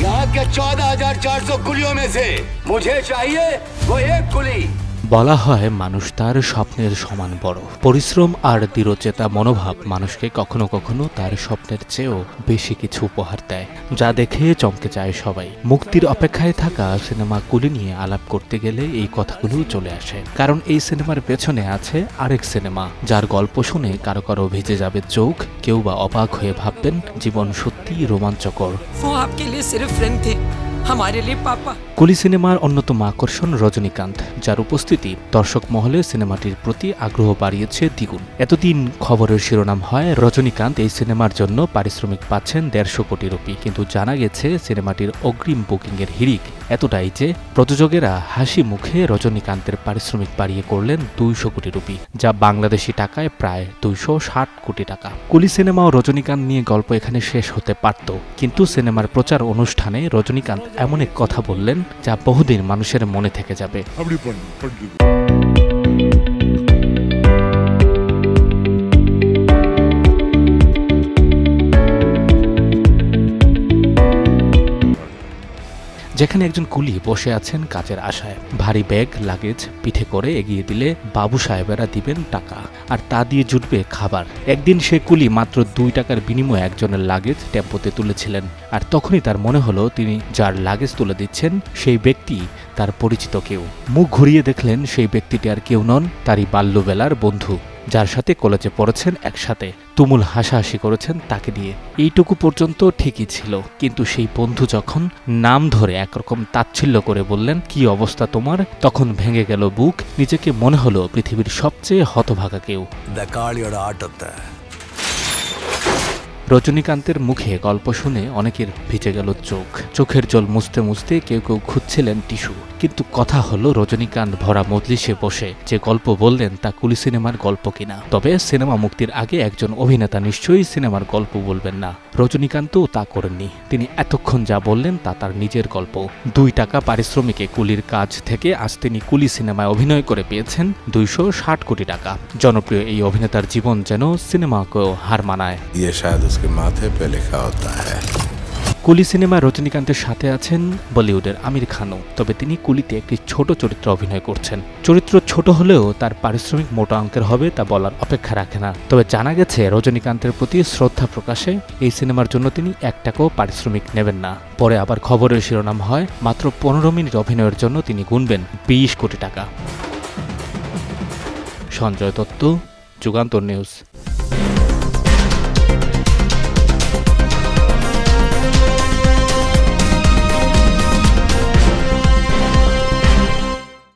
यहाँ के 14,400 कुलियों में से मुझे चाहिए वो एक कुली। বলা হয় মানুষ তার স্বপ্নের সমান বড়। পরিশ্রম আর দৃঢ়চেতা মনোভাব মানুষকে কখনো কখনো তার স্বপ্নের চেয়েও বেশি কিছু উপহার দেয়, যা দেখে চমকে যায় সবাই। মুক্তির অপেক্ষায় থাকা সিনেমা কুলি নিয়ে আলাপ করতে গেলে এই কথাগুলো চলে আসে, কারণ এই সিনেমার পেছনে আছে আরেক সিনেমা যার গল্প শুনে কারো কারো ভিজে যাবে চোখ, কেউ বা অবাক হয়ে ভাববেন জীবন সত্যিই রোমাঞ্চকর। কুলি সিনেমার অন্যতম আকর্ষণ রজনীকান্ত, যার উপস্থিতি দর্শক মহলে সিনেমাটির প্রতি আগ্রহ বাড়িয়েছে দ্বিগুণ। এতদিন খবরের শিরোনাম হয় রজনীকান্ত এই সিনেমার জন্য পারিশ্রমিক পাচ্ছেন 150 কোটি রুপি, কিন্তু জানা গেছে সিনেমাটির অগ্রিম বুকিংয়ের হিড়িক এতটাই যে প্রযোজকেরা হাসি মুখে রজনীকান্তের পারিশ্রমিক বাড়িয়ে করলেন 200 কোটি রুপি, যা বাংলাদেশি টাকায় প্রায় 260 কোটি টাকা। কুলি সিনেমা ও রজনীকান্ত নিয়ে গল্প এখানে শেষ হতে পারত, কিন্তু সিনেমার প্রচার অনুষ্ঠানে রজনীকান্ত এমন এক কথা বললেন যা বহুদিন মানুষের মনে থেকে যাবে। যেখানে একজন কুলি বসে আছেন কাজের আশায়, ভারী ব্যাগ লাগেজ পিঠে করে এগিয়ে দিলে বাবু সাহেবেরা দিবেন টাকা, আর তা দিয়ে জুটবে খাবার। একদিন সে কুলি মাত্র 2 টাকার বিনিময়ে একজনের লাগেজ টেম্পোতে তুলেছিলেন, আর তখনই তার মনে হলো তিনি যার লাগেজ তুলে দিচ্ছেন সেই ব্যক্তি তার পরিচিত কেউ। মুখ ঘুরিয়ে দেখলেন সেই ব্যক্তিটি আর কেউ নন, তারই বাল্যবেলার বন্ধু, যার সাথে কলেজে পড়েছেন একসাথে, তুমুল হাসাহাসি করেছেন তাকে দিয়ে। এইটুকু পর্যন্ত ঠিকই ছিল, কিন্তু সেই বন্ধু যখন নাম ধরে একরকম তাচ্ছিল্য করে বললেন, কি অবস্থা তোমার, তখন ভেঙে গেল বুক। নিজেকে মনে হলো পৃথিবীর সবচেয়ে হতভাগা কেউ। রজনীকান্তের মুখে গল্প শুনে অনেকের ভিজে গেল চোখ, চোখের জল মুছতে মুছতে কেউ কেউ খুঁজছিলেন টিস্যু। কিন্তু কথা হলো রজনীকান্ত ভরা মজলিসে বসে যে গল্প বললেন তা কুলি সিনেমার গল্প কিনা। তবে সিনেমা মুক্তির আগে একজন অভিনেতা নিশ্চয়ই সিনেমার গল্প বলবেন না, রজনীকান্তও তা করেননি। তিনি এতক্ষণ যা বললেন তা তার নিজের গল্প। 2 টাকা পারিশ্রমিকে কুলির কাজ থেকে আজ তিনি কুলি সিনেমায় অভিনয় করে পেয়েছেন 260 কোটি টাকা। জনপ্রিয় এই অভিনেতার জীবন যেন সিনেমাকেও হার মানায়। কুলি সিনেমায় রজনীকান্তের সাথে আছেন বলিউডের আমির খানও, তবে তিনি কুলিতে একটি ছোট চরিত্র অভিনয় করছেন। চরিত্র ছোট হলেও তার পারিশ্রমিক মোটা অঙ্কের হবে তা বলার অপেক্ষা রাখে না। তবে জানা গেছে রজনীকান্তের প্রতি শ্রদ্ধা প্রকাশে এই সিনেমার জন্য তিনি 1 টাকাও পারিশ্রমিক নেবেন না। পরে আবার খবরের শিরোনাম হয় মাত্র 15 মিনিট অভিনয়ের জন্য তিনি গুনবেন 20 কোটি টাকা। সঞ্জয় দত্ত, যুগান্তর নিউজ।